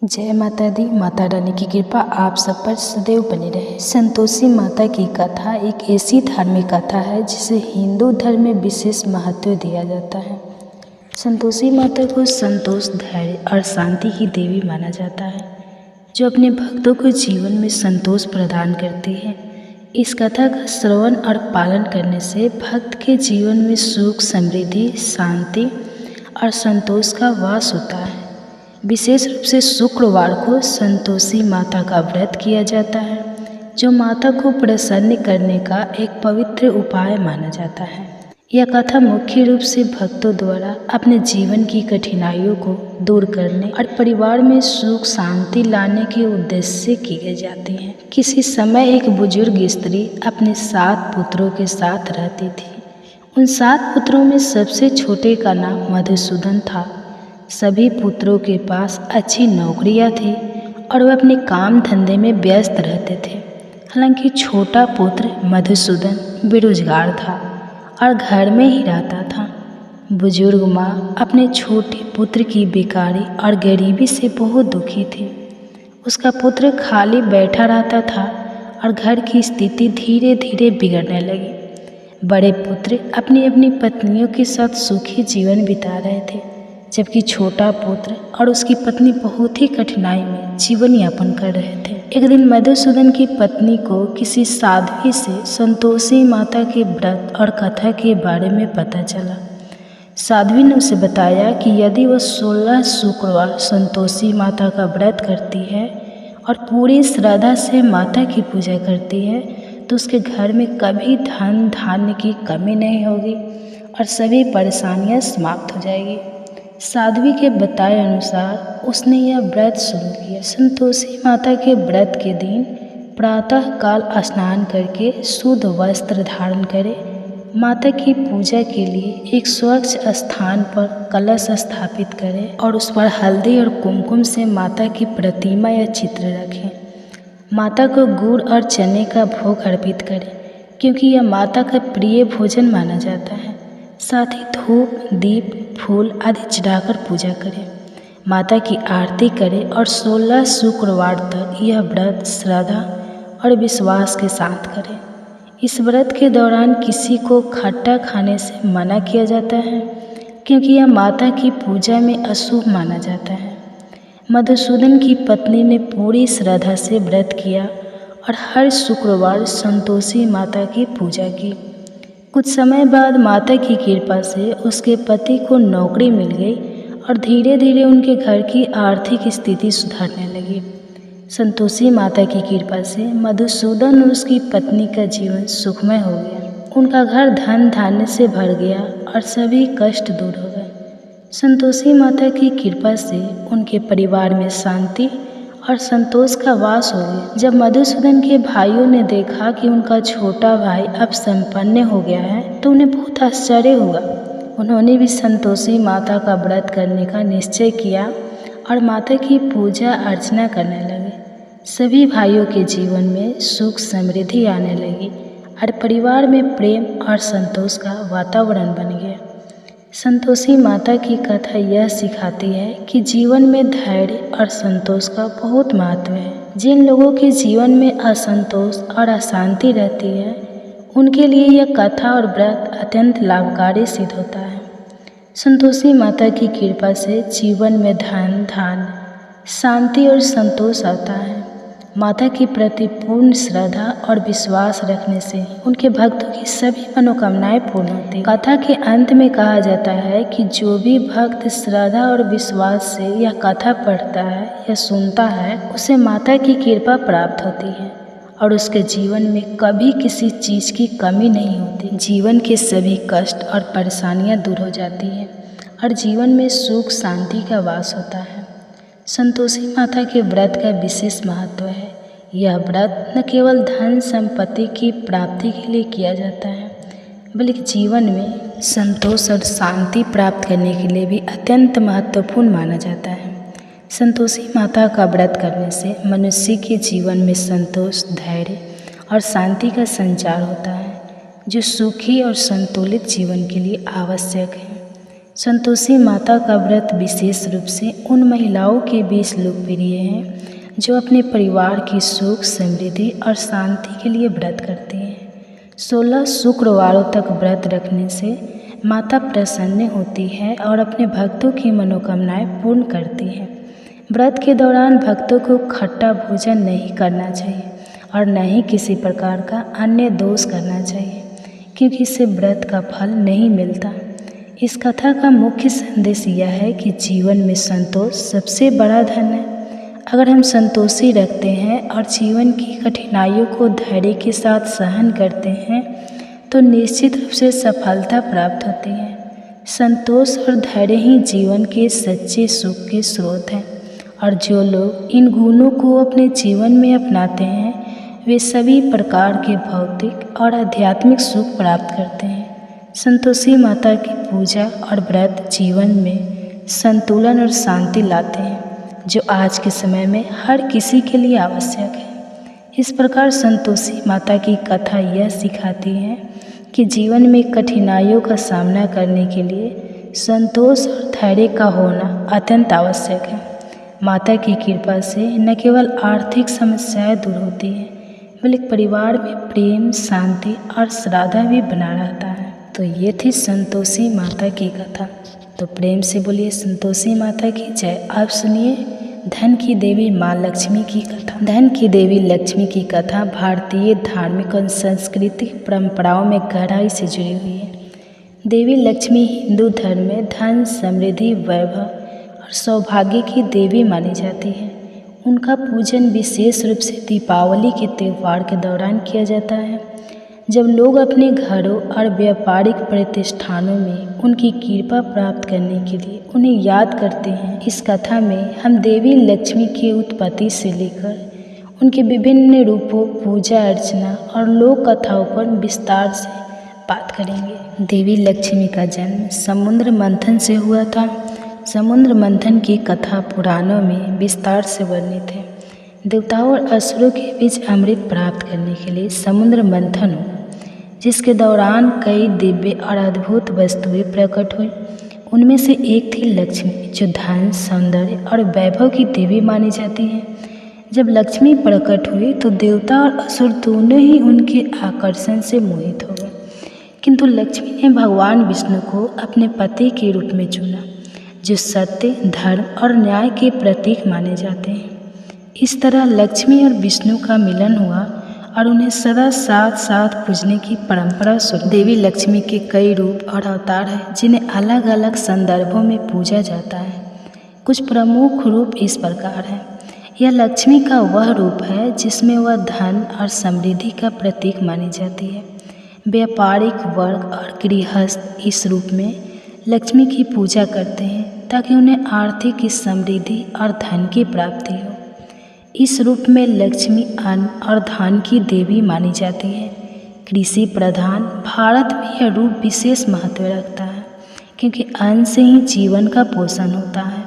जय माता दी। माता रानी की कृपा आप सब पर सदैव बनी रहे। संतोषी माता की कथा एक ऐसी धार्मिक कथा है जिसे हिंदू धर्म में विशेष महत्व दिया जाता है। संतोषी माता को संतोष, धैर्य और शांति की देवी माना जाता है, जो अपने भक्तों को जीवन में संतोष प्रदान करती है। इस कथा का श्रवण और पालन करने से भक्त के जीवन में सुख, समृद्धि, शांति और संतोष का वास होता है। विशेष रूप से शुक्रवार को संतोषी माता का व्रत किया जाता है, जो माता को प्रसन्न करने का एक पवित्र उपाय माना जाता है। यह कथा मुख्य रूप से भक्तों द्वारा अपने जीवन की कठिनाइयों को दूर करने और परिवार में सुख शांति लाने के उद्देश्य से की जाती है। किसी समय एक बुजुर्ग स्त्री अपने 7 पुत्रों के साथ रहती थी। उन 7 पुत्रों में सबसे छोटे का नाम मधुसूदन था। सभी पुत्रों के पास अच्छी नौकरियां थी और वे अपने काम धंधे में व्यस्त रहते थे। हालांकि छोटा पुत्र मधुसूदन बेरोजगार था और घर में ही रहता था। बुजुर्ग माँ अपने छोटे पुत्र की बेकारी और गरीबी से बहुत दुखी थी। उसका पुत्र खाली बैठा रहता था और घर की स्थिति धीरे धीरे बिगड़ने लगी। बड़े पुत्र अपनी अपनी पत्नियों के साथ सुखी जीवन बिता रहे थे, जबकि छोटा पुत्र और उसकी पत्नी बहुत ही कठिनाई में जीवन यापन कर रहे थे। एक दिन मधुसूदन की पत्नी को किसी साध्वी से संतोषी माता के व्रत और कथा के बारे में पता चला। साध्वी ने उसे बताया कि यदि वह 16 शुक्रवार संतोषी माता का व्रत करती है और पूरी श्रद्धा से माता की पूजा करती है तो उसके घर में कभी धन धान्य की कमी नहीं होगी और सभी परेशानियां समाप्त हो जाएगी। साध्वी के बताए अनुसार उसने यह व्रत शुरू किया। संतोषी माता के व्रत के दिन प्रातः काल स्नान करके शुद्ध वस्त्र धारण करें, माता की पूजा के लिए एक स्वच्छ स्थान पर कलश स्थापित करें और उस पर हल्दी और कुमकुम से माता की प्रतिमा या चित्र रखें। माता को गुड़ और चने का भोग अर्पित करें, क्योंकि यह माता का प्रिय भोजन माना जाता है। साथ ही धूप, दीप, फूल आदि चढ़ाकर पूजा करें, माता की आरती करें और 16 शुक्रवार तक यह व्रत श्रद्धा और विश्वास के साथ करें। इस व्रत के दौरान किसी को खट्टा खाने से मना किया जाता है, क्योंकि यह माता की पूजा में अशुभ माना जाता है। मधुसूदन की पत्नी ने पूरी श्रद्धा से व्रत किया और हर शुक्रवार संतोषी माता की पूजा की। कुछ समय बाद माता की कृपा से उसके पति को नौकरी मिल गई और धीरे धीरे उनके घर की आर्थिक स्थिति सुधरने लगी। संतोषी माता की कृपा से मधुसूदन और उसकी पत्नी का जीवन सुखमय हो गया। उनका घर धन धान्य से भर गया और सभी कष्ट दूर हो गए। संतोषी माता की कृपा से उनके परिवार में शांति और संतोष का वास हो गया। जब मधुसूदन के भाइयों ने देखा कि उनका छोटा भाई अब संपन्न हो गया है तो उन्हें बहुत आश्चर्य हुआ। उन्होंने भी संतोषी माता का व्रत करने का निश्चय किया और माता की पूजा अर्चना करने लगे। सभी भाइयों के जीवन में सुख समृद्धि आने लगी और परिवार में प्रेम और संतोष का वातावरण बन गया। संतोषी माता की कथा यह सिखाती है कि जीवन में धैर्य और संतोष का बहुत महत्व है। जिन लोगों के जीवन में असंतोष और अशांति रहती है, उनके लिए यह कथा और व्रत अत्यंत लाभकारी सिद्ध होता है। संतोषी माता की कृपा से जीवन में धन धान्य, शांति और संतोष आता है। माता के प्रति पूर्ण श्रद्धा और विश्वास रखने से उनके भक्तों की सभी मनोकामनाएं पूर्ण होती हैं। कथा के अंत में कहा जाता है कि जो भी भक्त श्रद्धा और विश्वास से यह कथा पढ़ता है या सुनता है, उसे माता की कृपा प्राप्त होती है और उसके जीवन में कभी किसी चीज़ की कमी नहीं होती। जीवन के सभी कष्ट और परेशानियां दूर हो जाती हैं और जीवन में सुख शांति का वास होता है। संतोषी माता के व्रत का विशेष महत्व है। यह व्रत न केवल धन संपत्ति की प्राप्ति के लिए किया जाता है, बल्कि जीवन में संतोष और शांति प्राप्त करने के लिए भी अत्यंत महत्वपूर्ण माना जाता है। संतोषी माता का व्रत करने से मनुष्य के जीवन में संतोष, धैर्य और शांति का संचार होता है, जो सुखी और संतुलित जीवन के लिए आवश्यक है। संतोषी माता का व्रत विशेष रूप से उन महिलाओं के बीच लोकप्रिय है जो अपने परिवार की सुख, समृद्धि और शांति के लिए व्रत करती हैं। 16 शुक्रवारों तक व्रत रखने से माता प्रसन्न होती है और अपने भक्तों की मनोकामनाएं पूर्ण करती है। व्रत के दौरान भक्तों को खट्टा भोजन नहीं करना चाहिए और न ही किसी प्रकार का अन्य दोष करना चाहिए, क्योंकि इससे व्रत का फल नहीं मिलता। इस कथा का मुख्य संदेश यह है कि जीवन में संतोष सबसे बड़ा धन है। अगर हम संतोषी रखते हैं और जीवन की कठिनाइयों को धैर्य के साथ सहन करते हैं तो निश्चित रूप से सफलता प्राप्त होती है। संतोष और धैर्य ही जीवन के सच्चे सुख के स्रोत हैं, और जो लोग इन गुणों को अपने जीवन में अपनाते हैं वे सभी प्रकार के भौतिक और आध्यात्मिक सुख प्राप्त करते हैं। संतोषी माता की पूजा और व्रत जीवन में संतुलन और शांति लाते हैं, जो आज के समय में हर किसी के लिए आवश्यक है। इस प्रकार संतोषी माता की कथा यह सिखाती है कि जीवन में कठिनाइयों का सामना करने के लिए संतोष और धैर्य का होना अत्यंत आवश्यक है। माता की कृपा से न केवल आर्थिक समस्याएं दूर होती हैं, बल्कि परिवार में प्रेम, शांति और श्रद्धा भी बना रहता है। तो ये थी संतोषी माता की कथा। तो प्रेम से बोलिए संतोषी माता की जय। आप सुनिए धन की देवी माँ लक्ष्मी की कथा। धन की देवी लक्ष्मी की कथा भारतीय धार्मिक और सांस्कृतिक परंपराओं में गहराई से जुड़ी हुई है। देवी लक्ष्मी हिंदू धर्म में धन, समृद्धि, वैभव और सौभाग्य की देवी मानी जाती है। उनका पूजन विशेष रूप से दीपावली के त्यौहार के दौरान किया जाता है, जब लोग अपने घरों और व्यापारिक प्रतिष्ठानों में उनकी कृपा प्राप्त करने के लिए उन्हें याद करते हैं। इस कथा में हम देवी लक्ष्मी की उत्पत्ति से लेकर उनके विभिन्न रूपों, पूजा अर्चना और लोक कथाओं पर विस्तार से बात करेंगे। देवी लक्ष्मी का जन्म समुद्र मंथन से हुआ था। समुद्र मंथन की कथा पुराणों में विस्तार से वर्णित है। देवताओं और असुरों के बीच अमृत प्राप्त करने के लिए समुद्र मंथन हुआ, जिसके दौरान कई दिव्य और अद्भुत वस्तुएं प्रकट हुई। उनमें से एक थी लक्ष्मी, जो धन, सौंदर्य और वैभव की देवी मानी जाती है। जब लक्ष्मी प्रकट हुई तो देवता और असुर दोनों ही उनके आकर्षण से मोहित हो गए, किंतु लक्ष्मी ने भगवान विष्णु को अपने पति के रूप में चुना, जो सत्य, धर्म और न्याय के प्रतीक माने जाते हैं। इस तरह लक्ष्मी और विष्णु का मिलन हुआ और उन्हें सदा साथ साथ पूजने की परंपरा शुरू। देवी लक्ष्मी के कई रूप और अवतार हैं, जिन्हें अलग अलग संदर्भों में पूजा जाता है। कुछ प्रमुख रूप इस प्रकार हैं। यह लक्ष्मी का वह रूप है जिसमें वह धन और समृद्धि का प्रतीक मानी जाती है। व्यापारिक वर्ग और गृहस्थ इस रूप में लक्ष्मी की पूजा करते हैं ताकि उन्हें आर्थिक समृद्धि और धन की प्राप्ति हो। इस रूप में लक्ष्मी अन्न और धान की देवी मानी जाती है। कृषि प्रधान भारत में यह रूप विशेष महत्व रखता है, क्योंकि अन्न से ही जीवन का पोषण होता है।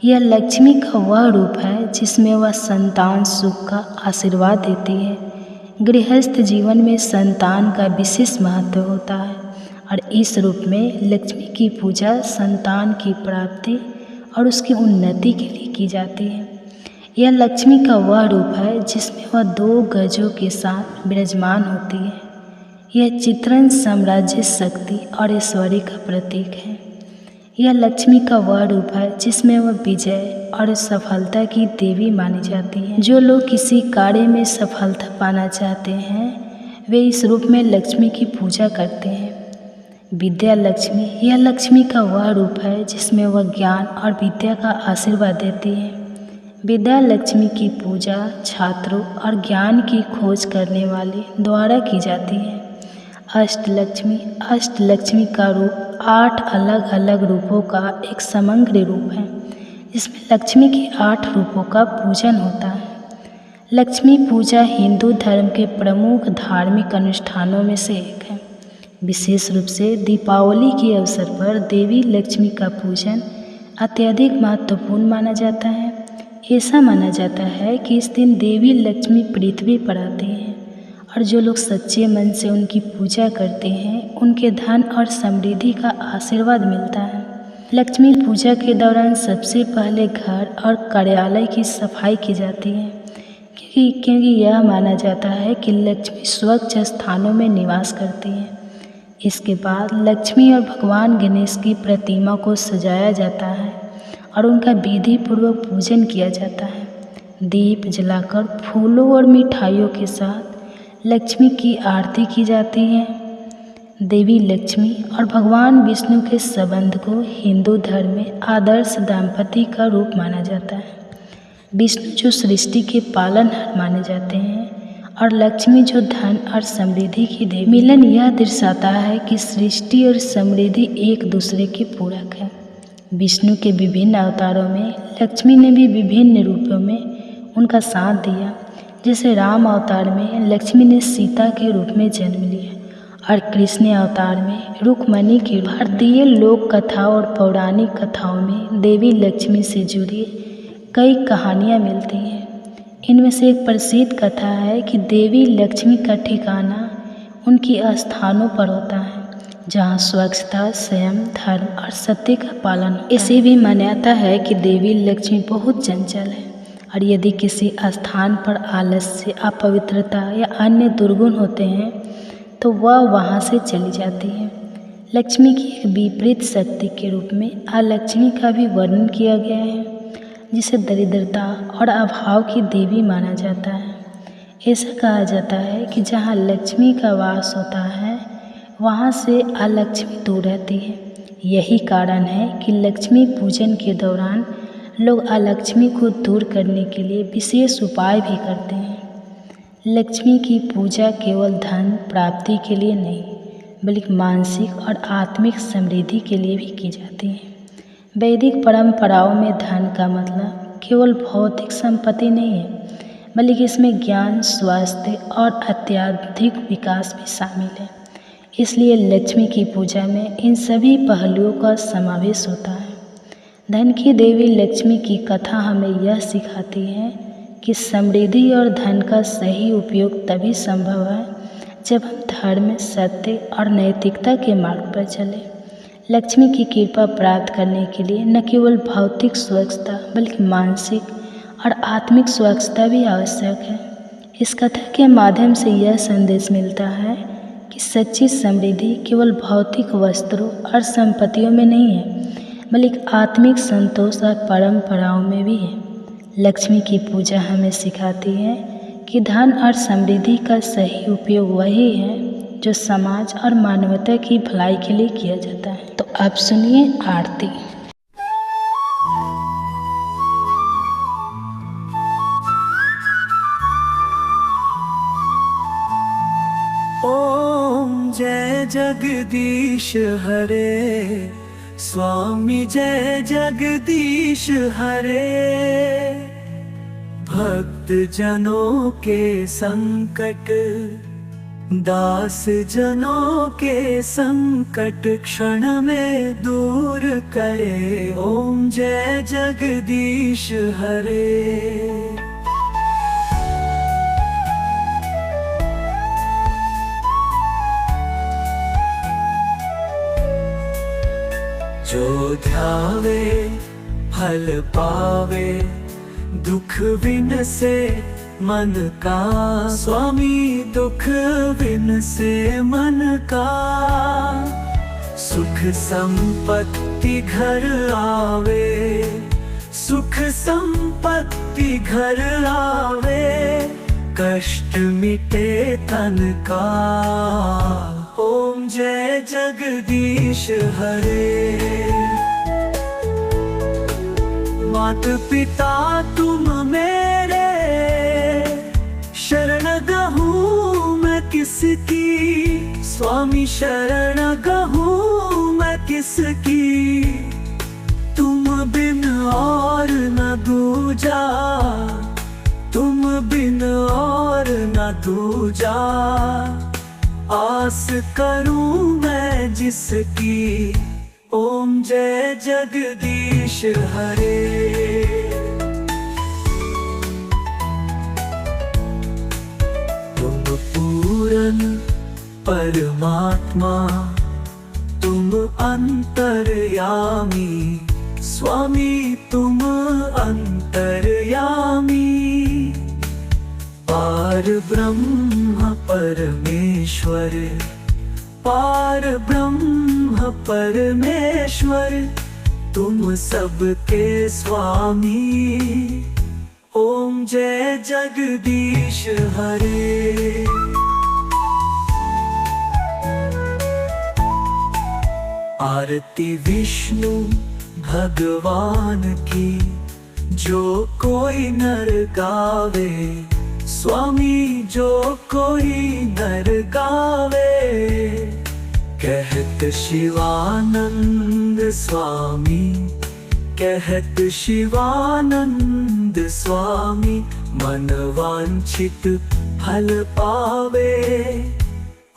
यह लक्ष्मी का वह रूप है जिसमें वह संतान सुख का आशीर्वाद देती है। गृहस्थ जीवन में संतान का विशेष महत्व होता है और इस रूप में लक्ष्मी की पूजा संतान की प्राप्ति और उसकी उन्नति के लिए की जाती है। यह लक्ष्मी का वह रूप है जिसमें वह 2 गजों के साथ विराजमान होती है। यह चित्रण साम्राज्य, शक्ति और ऐश्वर्य का प्रतीक है। यह लक्ष्मी का वह रूप है जिसमें वह विजय और सफलता की देवी मानी जाती है। जो लोग किसी कार्य में सफलता पाना चाहते हैं वे इस रूप में लक्ष्मी की पूजा करते हैं। विद्या लक्ष्मी, यह लक्ष्मी का वह रूप है जिसमें वह ज्ञान और विद्या का आशीर्वाद देती है। विद्या लक्ष्मी की पूजा छात्रों और ज्ञान की खोज करने वाले द्वारा की जाती है। अष्टलक्ष्मी का रूप 8 अलग अलग रूपों का एक समग्र रूप है, जिसमें लक्ष्मी के 8 रूपों का पूजन होता है। लक्ष्मी पूजा हिंदू धर्म के प्रमुख धार्मिक अनुष्ठानों में से एक है। विशेष रूप से दीपावली के अवसर पर देवी लक्ष्मी का पूजन अत्यधिक महत्वपूर्ण माना जाता है। ऐसा माना जाता है कि इस दिन देवी लक्ष्मी पृथ्वी पर आती हैं और जो लोग सच्चे मन से उनकी पूजा करते हैं उनके धन और समृद्धि का आशीर्वाद मिलता है। लक्ष्मी पूजा के दौरान सबसे पहले घर और कार्यालय की सफाई की जाती है, क्योंकि यह माना जाता है कि लक्ष्मी स्वच्छ स्थानों में निवास करती हैं। इसके बाद लक्ष्मी और भगवान गणेश की प्रतिमा को सजाया जाता है और उनका विधि पूर्वक पूजन किया जाता है। दीप जलाकर फूलों और मिठाइयों के साथ लक्ष्मी की आरती की जाती है। देवी लक्ष्मी और भगवान विष्णु के संबंध को हिंदू धर्म में आदर्श दाम्पत्य का रूप माना जाता है। विष्णु जो सृष्टि के पालनहार माने जाते हैं और लक्ष्मी जो धन और समृद्धि की देवी। मिलन यह दर्शाता है कि सृष्टि और समृद्धि एक दूसरे के पूरक है। विष्णु के विभिन्न अवतारों में लक्ष्मी ने भी विभिन्न रूपों में उनका साथ दिया। जैसे राम अवतार में लक्ष्मी ने सीता के रूप में जन्म लिया और कृष्ण अवतार में रुक्मणी की। भारतीय लोक कथा और पौराणिक कथाओं में देवी लक्ष्मी से जुड़ी कई कहानियाँ मिलती हैं। इनमें से एक प्रसिद्ध कथा है कि देवी लक्ष्मी का ठिकाना उनकी स्थानों पर होता है जहाँ स्वच्छता, संयम, धर्म और सत्य का पालन होता है। ऐसी भी मान्यता है कि देवी लक्ष्मी बहुत चंचल है और यदि किसी स्थान पर आलस्य, अपवित्रता या अन्य दुर्गुण होते हैं तो वह वहाँ से चली जाती है। लक्ष्मी की एक विपरीत शक्ति के रूप में अलक्ष्मी का भी वर्णन किया गया है, जिसे दरिद्रता और अभाव की देवी माना जाता है। ऐसा कहा जाता है कि जहाँ लक्ष्मी का वास होता है वहाँ से अलक्ष्मी दूर रहती है। यही कारण है कि लक्ष्मी पूजन के दौरान लोग अलक्ष्मी को दूर करने के लिए विशेष उपाय भी करते हैं। लक्ष्मी की पूजा केवल धन प्राप्ति के लिए नहीं, बल्कि मानसिक और आत्मिक समृद्धि के लिए भी की जाती है। वैदिक परंपराओं में धन का मतलब केवल भौतिक संपत्ति नहीं है, बल्कि इसमें ज्ञान, स्वास्थ्य और अत्यधिक विकास भी शामिल है। इसलिए लक्ष्मी की पूजा में इन सभी पहलुओं का समावेश होता है। धन की देवी लक्ष्मी की कथा हमें यह सिखाती है कि समृद्धि और धन का सही उपयोग तभी संभव है जब हम धर्म, सत्य और नैतिकता के मार्ग पर चलें। लक्ष्मी की कृपा प्राप्त करने के लिए न केवल भौतिक स्वच्छता बल्कि मानसिक और आत्मिक स्वच्छता भी आवश्यक है। इस कथा के माध्यम से यह संदेश मिलता है कि सच्ची समृद्धि केवल भौतिक वस्त्रों और संपत्तियों में नहीं है, बल्कि आत्मिक संतोष और परंपराओं में भी है। लक्ष्मी की पूजा हमें सिखाती है कि धन और समृद्धि का सही उपयोग वही है जो समाज और मानवता की भलाई के लिए किया जाता है। तो अब सुनिए आरती। ओम जय जगदीश हरे, स्वामी जय जगदीश हरे। भक्त जनों के संकट, दास जनों के संकट क्षण में दूर करे। ओम जय जगदीश हरे। जो ध्यावे फल पावे, दुख बिन से मन का। स्वामी दुख बिन से मन का। सुख संपत्ति घर आवे, सुख संपत्ति घर आवे। कष्ट मिटे तन का। ओम जय जगदीश हरे। मात पिता तुम मेरे, शरण गहूँ मैं किसकी। स्वामी शरण गहूँ मैं किसकी। तुम बिन और न दूजा, तुम बिन और न दूजा। आस करूं मैं जिसकी। ओम जय जगदीश हरे। तुम पूरन परमात्मा, तुम अंतर्यामी, स्वामी तुम अंतर्यामी। पार ब्रह्म परमेश्वर, पार ब्रह्म परमेश्वर, तुम सबके स्वामी। ओम जय जगदीश हरे। आरती विष्णु भगवान की, जो कोई नर गावे, स्वामी जो कोई नर गावे। कहत शिवानंद स्वामी, कहत शिवानंद स्वामी, मन वांछित फल पावे।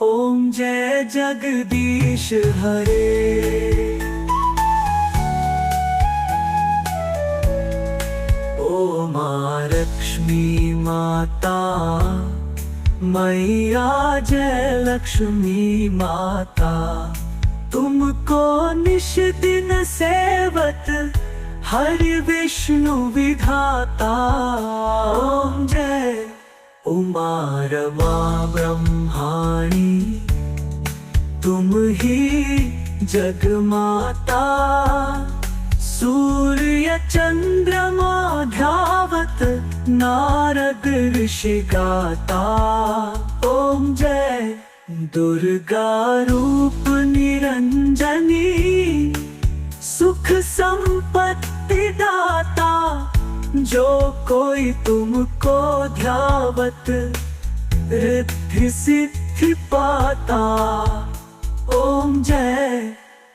ओम जय जगदीश हरे। ओ माँ लक्ष्मी माता, मैया जय लक्ष्मी माता, तुमको निश दिन सेवत हरि विष्णु विधाता। ओम जय उमा रमा ब्रह्माणी, तुम ही जगमाता। सूर्य चंद्रमा ध्यावत, नारद ऋषि गाता। ओम जय दुर्गा रूप निरंजनी, सुख संपत्ति दाता। जो कोई तुमको ध्यावत, रिद्धि सिद्धि पाता। ओम जय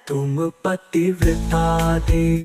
तुम पतिव्रता देवी।